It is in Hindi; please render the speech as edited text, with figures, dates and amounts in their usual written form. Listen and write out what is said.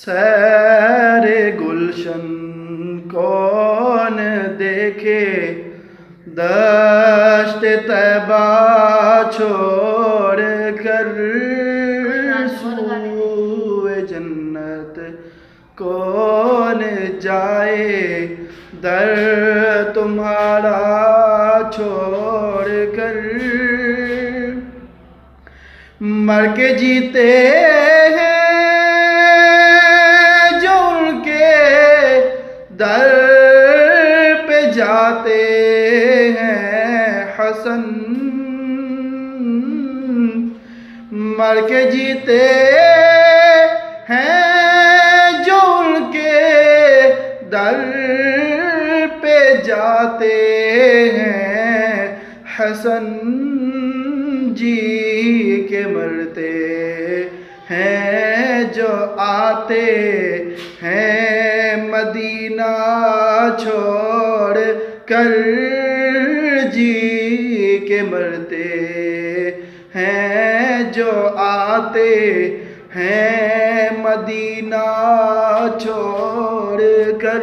सैरे गुलशन कौन देखे, दश्त तैबा छोड़ कर सूए जन्नत कौन जाए, दर तुम्हारा छोड़ कर। मर के जीते हैं जो उनके दर पे जाते हैं हसन, मर के जीते हैं जो उनके दर पे जाते हैं हसन, जी के मरते हैं जो आते हैं मदीना छोड़ कर, जी के मरते हैं जो आते हैं मदीना छोड़ कर।